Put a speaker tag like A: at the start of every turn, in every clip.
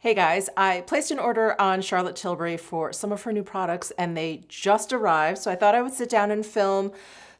A: Hey guys, I placed an order on Charlotte Tilbury for some of her new products and they just arrived. So I thought I would sit down and film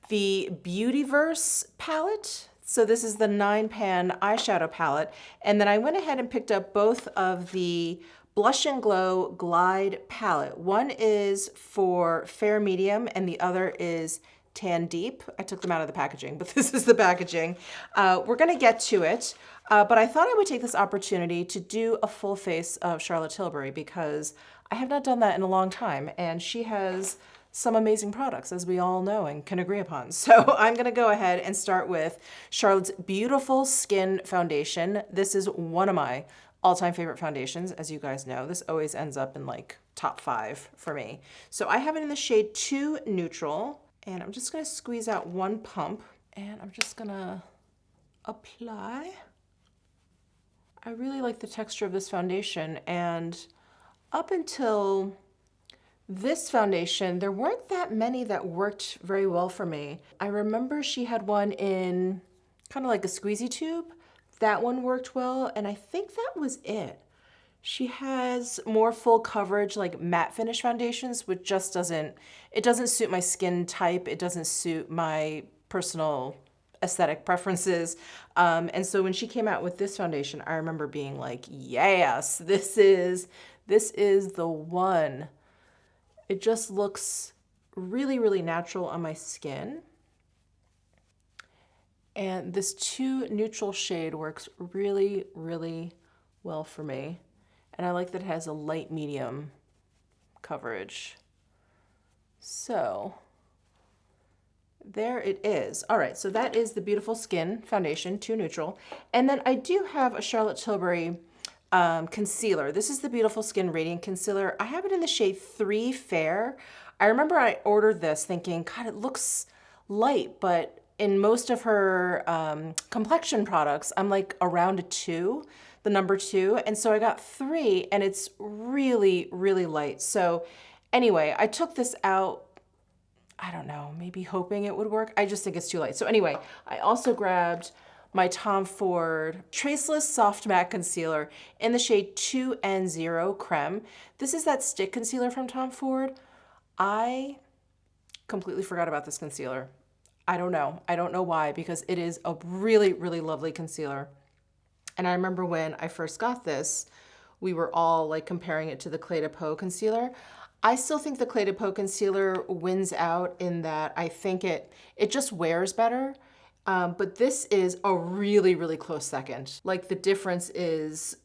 A: the Beautyverse palette. So this is the 9-pan eyeshadow palette. And then I went ahead and picked up both of the Blush and Glow Glide palette. One is for fair medium and the other is tan deep. I took them out of the packaging, but this is the packaging. We're gonna get to it, but I thought I would take this opportunity to do a full face of Charlotte Tilbury because I have not done that in a long time, and she has some amazing products, as we all know and can agree upon. So I'm gonna go ahead and start with Charlotte's Beautiful Skin Foundation. This is one of my all-time favorite foundations, as you guys know. This always ends up in like top 5 for me. So I have it in the shade 2 Neutral. And I'm just gonna squeeze out one pump and I'm just gonna apply. I really like the texture of this foundation, and up until this foundation, there weren't that many that worked very well for me. I remember she had one in kind of like a squeezy tube. That one worked well, and I think that was it. She has more full coverage, like matte finish foundations, which just doesn't suit my skin type. It doesn't suit my personal aesthetic preferences. And so when she came out with this foundation, I remember being like, yes, this is the one. It just looks really, really natural on my skin. And this 2 Neutral shade works really, really well for me. And I like that it has a light medium coverage. So there it is. All right, so that is the Beautiful Skin Foundation, 2 Neutral. And then I do have a Charlotte Tilbury concealer. This is the Beautiful Skin Radiant Concealer. I have it in the shade 3 Fair. I remember I ordered this thinking, God, it looks light, but in most of her complexion products, I'm like around a 2. The number 2, and so I got 3, and it's really, really light. So anyway, I took this out, I don't know, maybe hoping it would work. I just think it's too light. So anyway, I also grabbed my Tom Ford Traceless Soft Matte Concealer in the shade 2N0 Creme. This is that stick concealer from Tom Ford. I completely forgot about this concealer. I don't know why, because it is a really, really lovely concealer. And I remember when I first got this, we were all like comparing it to the Clé de Peau concealer. I still think the Clé de Peau concealer wins out in that I think it just wears better. But this is a really, really close second. Like the difference is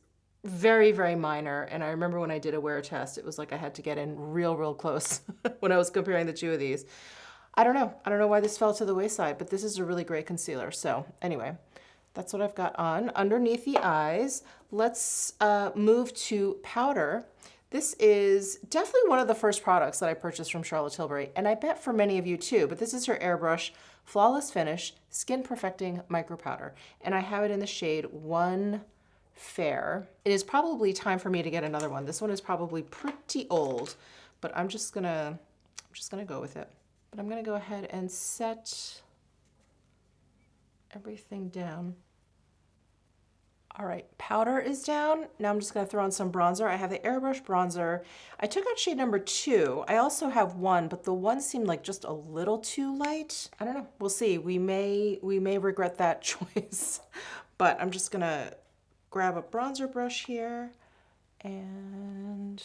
A: very, very minor. And I remember when I did a wear test, it was like I had to get in real, real close when I was comparing the 2 of these. I don't know why this fell to the wayside, but this is a really great concealer. So anyway, that's what I've got on. Underneath the eyes, let's move to powder. This is definitely one of the first products that I purchased from Charlotte Tilbury, and I bet for many of you too, but this is her Airbrush Flawless Finish Skin Perfecting Micro Powder, and I have it in the shade 1 Fair. It is probably time for me to get another one. This one is probably pretty old, but I'm just gonna go with it. But I'm gonna go ahead and set everything down. All right, powder is down. Now I'm just gonna throw on some bronzer. I have the Airbrush bronzer. I took out shade number 2. I also have 1, but the 1 seemed like just a little too light. I don't know, we'll see. We may regret that choice. But I'm just gonna grab a bronzer brush here and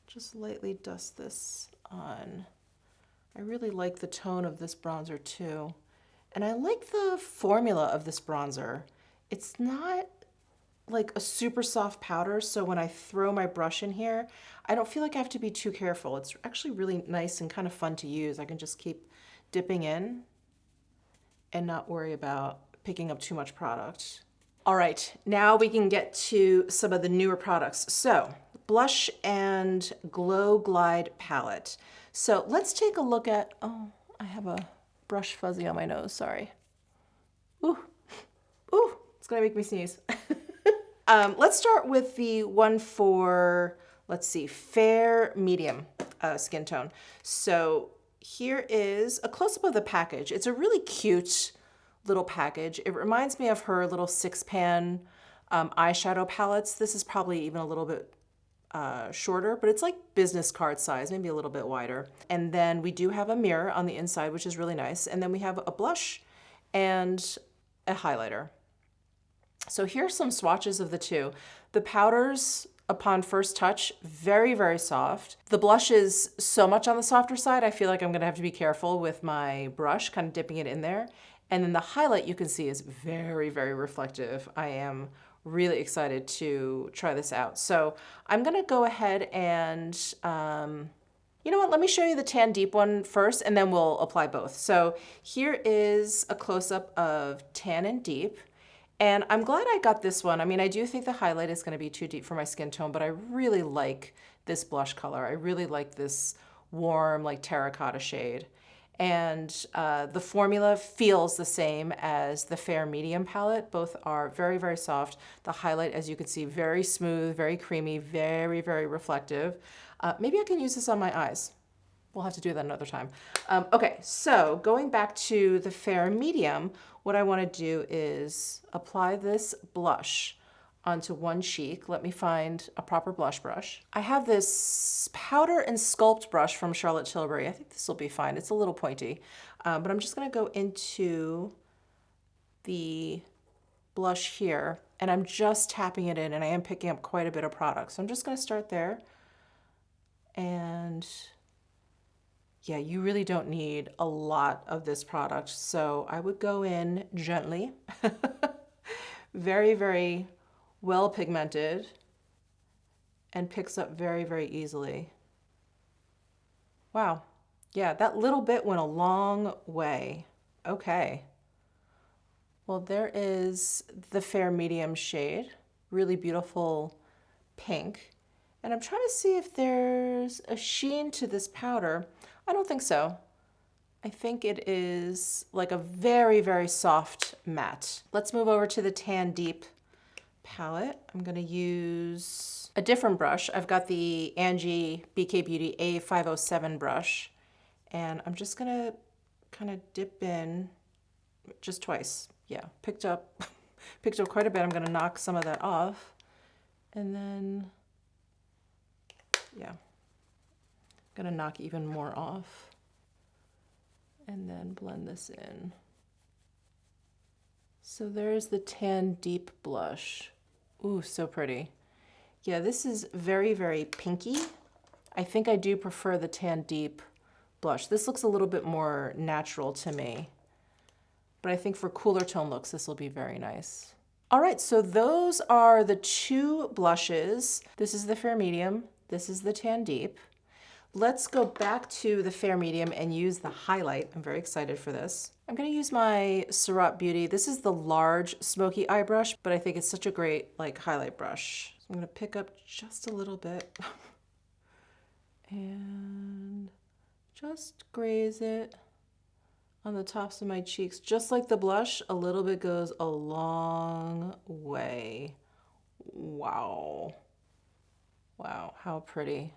A: just lightly dust this on. I really like the tone of this bronzer too. And I like the formula of this bronzer. It's not like a super soft powder, so when I throw my brush in here, I don't feel like I have to be too careful. It's actually really nice and kind of fun to use. I can just keep dipping in and not worry about picking up too much product. All right, now we can get to some of the newer products. So, Blush and Glow Glide palette. So let's take a look at, oh, I have a brush fuzzy on my nose, sorry. Ooh, it's gonna make me sneeze. Let's start with the one for, let's see, fair medium skin tone. So here is a close-up of the package. It's a really cute little package. It reminds me of her little 6-pan eyeshadow palettes. This is probably even a little bit shorter, but it's like business card size, maybe a little bit wider. And then we do have a mirror on the inside, which is really nice. And then we have a blush and a highlighter. So here's some swatches of the two. The powders, upon first touch, very, very soft. The blush is so much on the softer side, I feel like I'm gonna have to be careful with my brush, kind of dipping it in there. And then the highlight, you can see, is very, very reflective. I am really excited to try this out. So I'm gonna go ahead and, you know what, let me show you the Tan Deep one first and then we'll apply both. So here is a close-up of Tan and Deep. And I'm glad I got this one. I mean, I do think the highlight is gonna be too deep for my skin tone, but I really like this blush color. I really like this warm, like terracotta shade. And the formula feels the same as the Fair Medium palette. Both are very, very soft. The highlight, as you can see, very smooth, very creamy, very, very reflective. Maybe I can use this on my eyes. We'll have to do that another time. Okay, so going back to the Fair Medium, what I want to do is apply this blush onto one cheek. Let me find a proper blush brush. I have this powder and sculpt brush from Charlotte Tilbury. I think this will be fine. It's a little pointy, but I'm just gonna go into the blush here and I'm just tapping it in and I am picking up quite a bit of product. So I'm just gonna start there. And yeah, you really don't need a lot of this product. So I would go in gently, very, very well pigmented and picks up very, very easily. Wow. Yeah, that little bit went a long way. Okay. Well, there is the Fair Medium shade, really beautiful pink. And I'm trying to see if there's a sheen to this powder. I don't think so. I think it is like a very, very soft matte. Let's move over to the Tan Deep palette. I'm gonna use a different brush. I've got the Angie BK Beauty A507 brush, and I'm just gonna kind of dip in just twice. Yeah, picked up quite a bit. I'm gonna knock some of that off, and then, yeah, gonna knock even more off, and then blend this in. So there's the Tan Deep blush. Ooh, so pretty. Yeah, this is very, very pinky. I think I do prefer the Tan Deep blush. This looks a little bit more natural to me, but I think for cooler tone looks, this will be very nice. All right, so those are the two blushes. This is the Fair Medium. This is the Tan Deep. Let's go back to the Fair Medium and use the highlight. I'm very excited for this. I'm gonna use my CHARLOTTE Beauty. This is the large smoky eye brush, but I think it's such a great like highlight brush. So I'm gonna pick up just a little bit and just graze it on the tops of my cheeks. Just like the blush, a little bit goes a long way. Wow. Wow, how pretty.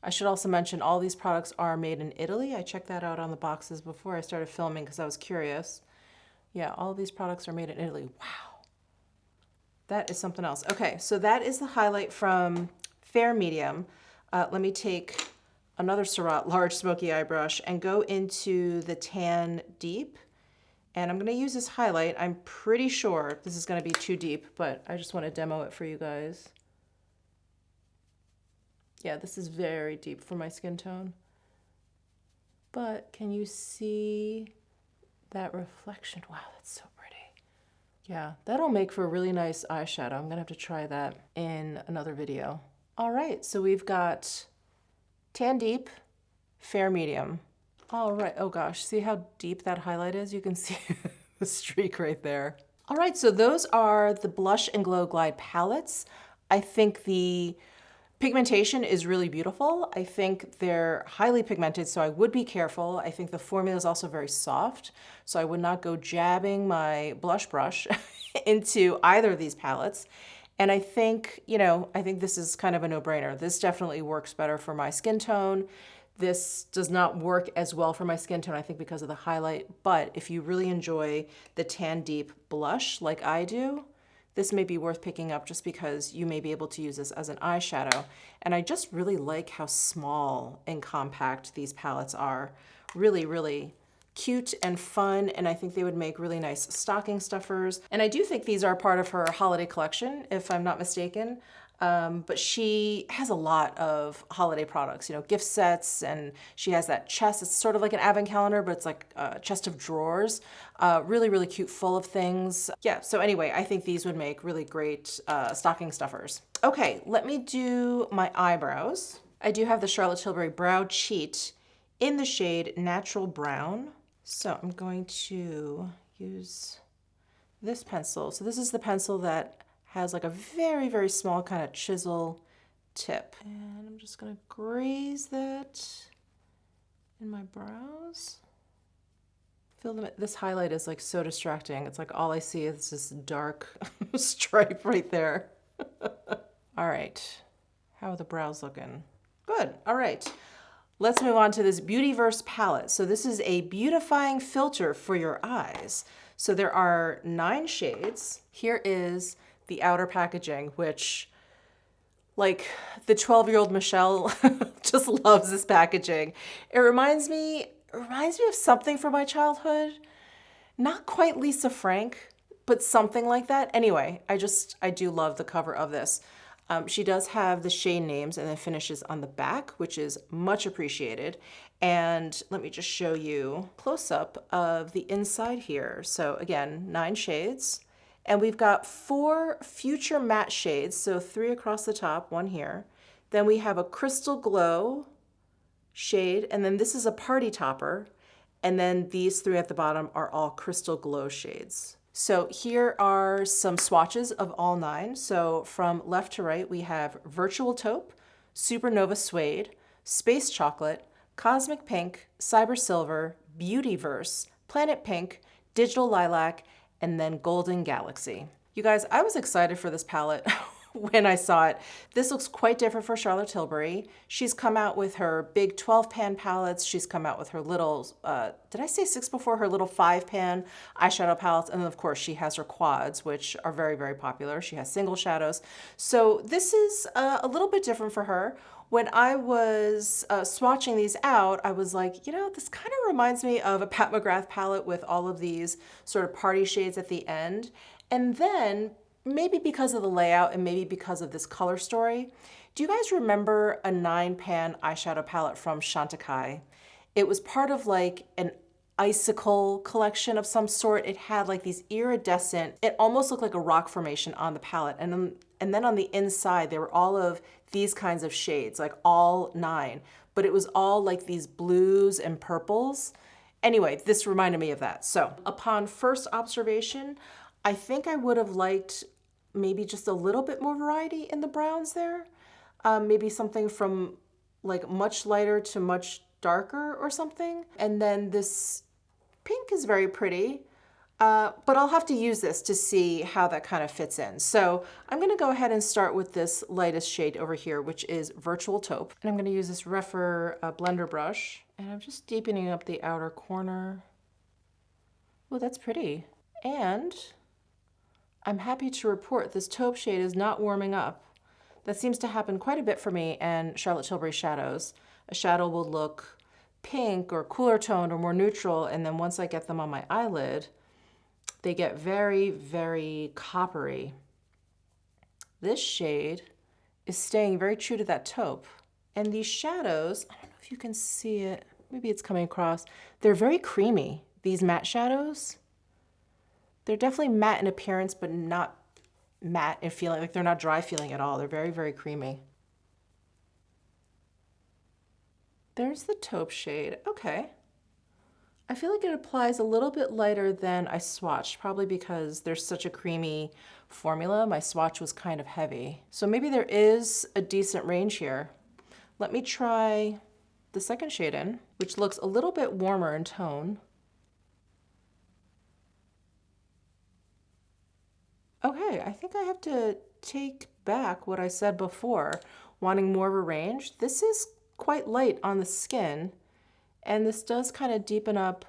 A: I should also mention all these products are made in Italy. I checked that out on the boxes before I started filming because I was curious. Yeah, all these products are made in Italy. Wow. That is something else. Okay, so that is the highlight from Fair Medium. Let me take another CHARLOTTE large smoky eye brush and go into the Tan Deep. And I'm gonna use this highlight. I'm pretty sure this is gonna be too deep, but I just wanna demo it for you guys. Yeah, this is very deep for my skin tone. But can you see that reflection? Wow, that's so pretty. Yeah, that'll make for a really nice eyeshadow. I'm gonna have to try that in another video. All right, so we've got Tan Deep, Fair Medium. All right, oh gosh, see how deep that highlight is? You can see the streak right there. All right, so those are the Blush and Glow Glide palettes. I think the pigmentation is really beautiful. I think they're highly pigmented, so I would be careful. I think the formula is also very soft, so I would not go jabbing my blush brush into either of these palettes. And I think, you know, I think this is kind of a no-brainer. This definitely works better for my skin tone. This does not work as well for my skin tone, I think, because of the highlight. But if you really enjoy the Tan Deep blush like I do, this may be worth picking up just because you may be able to use this as an eyeshadow. And I just really like how small and compact these palettes are. Really, really cute and fun, and I think they would make really nice stocking stuffers. And I do think these are part of her holiday collection, if I'm not mistaken. But she has a lot of holiday products, you know, gift sets, and she has that chest. It's sort of like an advent calendar, but it's like a chest of drawers. Really, really cute, full of things. Yeah, so anyway, I think these would make really great stocking stuffers. Okay, let me do my eyebrows. I do have the Charlotte Tilbury Brow Cheat in the shade Natural Brown. So I'm going to use this pencil. So this is the pencil that has like a very, very small kind of chisel tip. And I'm just gonna graze that in my brows. Feel them, this highlight is like so distracting. It's like all I see is this dark stripe right there. All right, how are the brows looking? Good, all right. Let's move on to this Beautyverse palette. So this is a beautifying filter for your eyes. So there are 9 shades. Here is the outer packaging, which, like, the 12-year-old Michelle just loves this packaging. It reminds me of something from my childhood. Not quite Lisa Frank, but something like that. Anyway, I do love the cover of this. She does have the shade names and then finishes on the back, which is much appreciated. And let me just show you a close-up of the inside here. So again, 9 shades. And we've got 4 future matte shades, so 3 across the top, 1 here. Then we have a Crystal Glow shade, and then this is a Party Topper. And then these 3 at the bottom are all Crystal Glow shades. So here are some swatches of all 9. So from left to right, we have Virtual Taupe, Supernova Suede, Space Chocolate, Cosmic Pink, Cyber Silver, Beautyverse, Planet Pink, Digital Lilac, and then Golden Galaxy. You guys, I was excited for this palette when I saw it. This looks quite different for Charlotte Tilbury. She's come out with her big 12-pan palettes. She's come out with her little, did I say 6 before? Her little 5-pan eyeshadow palettes. And then of course she has her quads, which are very, very popular. She has single shadows. So this is a little bit different for her. When I was swatching these out, I was like, you know, this kind of reminds me of a Pat McGrath palette with all of these sort of party shades at the end. And then, maybe because of the layout and maybe because of this color story, do you guys remember a 9-pan eyeshadow palette from Pkwy? It was part of like an icicle collection of some sort. It had like these iridescent, it almost looked like a rock formation on the palette. And then on the inside, there were all of these kinds of shades, like all 9, but it was all like these blues and purples. Anyway, this reminded me of that. So upon first observation, I think I would have liked maybe just a little bit more variety in the browns there. Maybe something from like much lighter to much darker or something. And then this pink is very pretty, but I'll have to use this to see how that kind of fits in. So I'm gonna go ahead and start with this lightest shade over here, which is Virtual Taupe. And I'm gonna use this Rephr blender brush, and I'm just deepening up the outer corner. Oh, that's pretty. And I'm happy to report this taupe shade is not warming up. That seems to happen quite a bit for me and Charlotte Tilbury shadows. A shadow will look pink or cooler toned or more neutral, and then once I get them on my eyelid, they get very, very coppery. This shade is staying very true to that taupe. And these shadows, I don't know if you can see it, maybe it's coming across, they're very creamy, these matte shadows. They're definitely matte in appearance, but not matte in feeling, like they're not dry feeling at all. They're very, very creamy. There's the taupe shade. Okay. I feel like it applies a little bit lighter than I swatched, probably because there's such a creamy formula. My swatch was kind of heavy. So maybe there is a decent range here. Let me try the second shade in, which looks a little bit warmer in tone. Okay, I think I have to take back what I said before, wanting more of a range. This is quite light on the skin, and this does kind of deepen up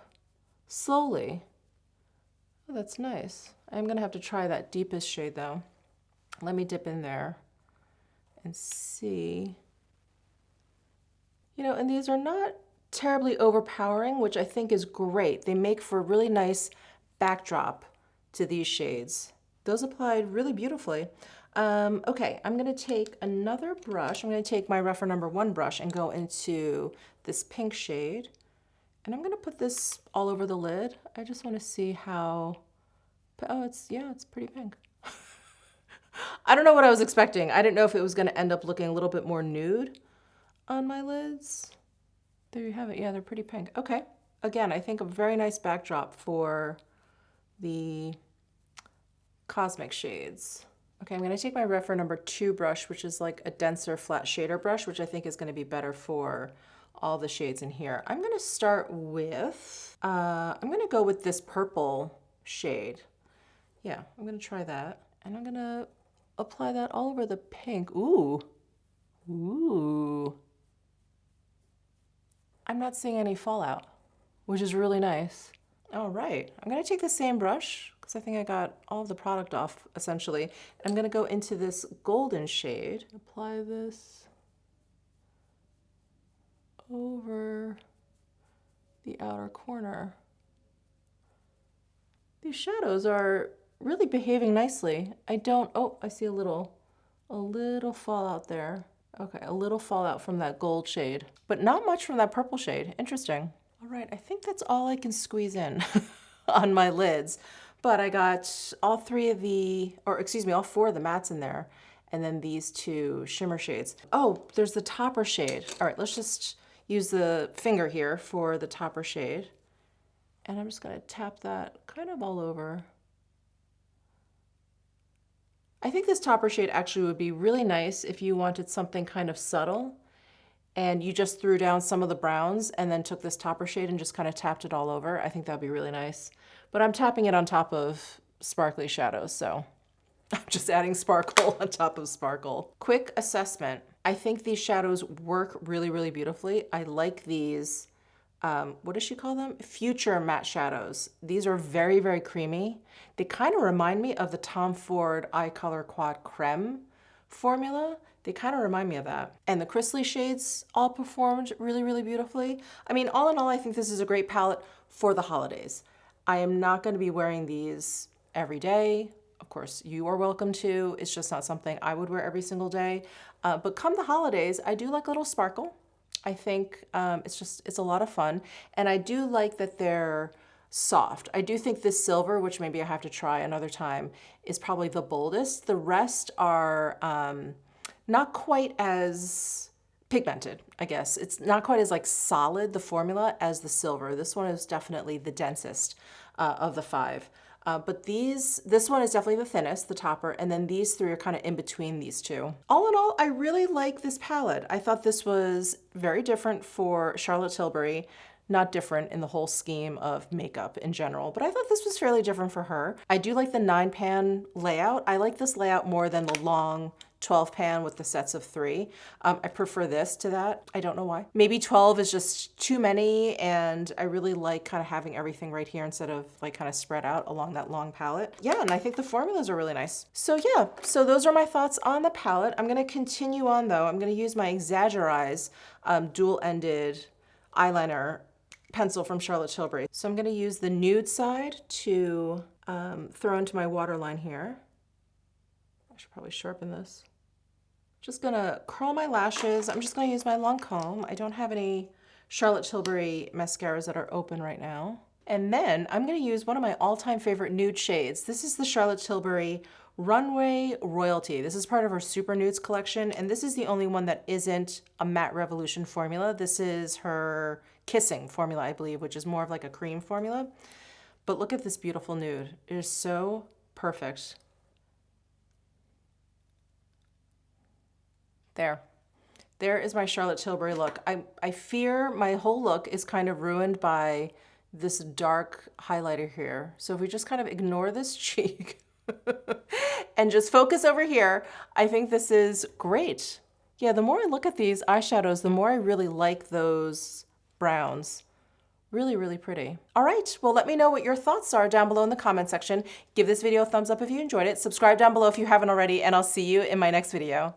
A: slowly. Oh, that's nice. I'm gonna have to try that deepest shade though. Let me dip in there and see. You know, and these are not terribly overpowering, which I think is great. They make for a really nice backdrop to these shades. Those applied really beautifully. Okay, I'm gonna take another brush. I'm gonna take my Rougher #1 brush and go into this pink shade. And I'm gonna put this all over the lid. I just wanna see how, oh, it's pretty pink. I don't know what I was expecting. I didn't know if it was gonna end up looking a little bit more nude on my lids. There you have it. Yeah, they're pretty pink. Okay. Again, I think a very nice backdrop for the cosmic shades. Okay, I'm going to take my Rougher #2 brush, which is like a denser flat shader brush, which I think is going to be better for all the shades in here. I'm going to start with, I'm going to go with this purple shade. Yeah, I'm going to try that. And I'm going to apply that all over the pink. Ooh. Ooh. I'm not seeing any fallout, which is really nice. All right, I'm gonna take the same brush because I think I got all of the product off essentially. I'm gonna go into this golden shade, apply this over the outer corner. These shadows are really behaving nicely. Oh, I see a little fallout there. Okay, a little fallout from that gold shade, but not much from that purple shade. Interesting. All right, I think that's all I can squeeze in on my lids, but I got all four of the mattes in there, and then these two shimmer shades. Oh, there's the topper shade. All right, let's just use the finger here for the topper shade. And I'm just gonna tap that kind of all over. I think this topper shade actually would be really nice if you wanted something kind of subtle and you just threw down some of the browns and then took this topper shade and just kind of tapped it all over. I think that'd be really nice. But I'm tapping it on top of sparkly shadows, so I'm just adding sparkle on top of sparkle. Quick assessment. I think these shadows work really, really beautifully. I like these, what does she call them? Future matte shadows. These are very, very creamy. They kind of remind me of the Tom Ford Eye Color Quad Creme formula. They kind of remind me of that. And the crystally shades all performed really, really beautifully. I mean, all in all, I think this is a great palette for the holidays. I am not going to be wearing these every day. Of course, you are welcome to. It's just not something I would wear every single day. But come the holidays, I do like a little sparkle. I think it's a lot of fun. And I do like that they're soft. I do think this silver, which maybe I have to try another time, is probably the boldest. The rest are not quite as pigmented, I guess. It's not quite as like solid, the formula, as the silver. This one is definitely the densest of the five. But this one is definitely the thinnest, the topper, and then these three are kind of in between these two. All in all, I really like this palette. I thought this was very different for Charlotte Tilbury, not different in the whole scheme of makeup in general, but I thought this was fairly different for her. I do like the 9-pan layout. I like this layout more than the long 12-pan with the sets of 3. I prefer this to that. I don't know why. Maybe 12 is just too many, and I really like kind of having everything right here instead of like kind of spread out along that long palette. Yeah, and I think the formulas are really nice. So yeah, so those are my thoughts on the palette. I'm gonna continue on though. I'm gonna use my Exaggerize dual-ended eyeliner pencil from Charlotte Tilbury. So I'm gonna use the nude side to throw into my waterline here. I should probably sharpen this. Just gonna curl my lashes. I'm just gonna use my long comb. I don't have any Charlotte Tilbury mascaras that are open right now. And then I'm gonna use one of my all-time favorite nude shades. This is the Charlotte Tilbury Runway Royalty. This is part of her Super Nudes collection, and this is the only one that isn't a Matte Revolution formula. This is her Kissing formula, I believe, which is more of like a cream formula. But look at this beautiful nude. It is so perfect. There is my Charlotte Tilbury look. I fear my whole look is kind of ruined by this dark highlighter here. So if we just kind of ignore this cheek and just focus over here, I think this is great. Yeah, the more I look at these eyeshadows, the more I really like those browns Really, really pretty. All right, well, let me know what your thoughts are down below in the comment section. Give this video a thumbs up if you enjoyed it. Subscribe down below if you haven't already, and I'll see you in my next video.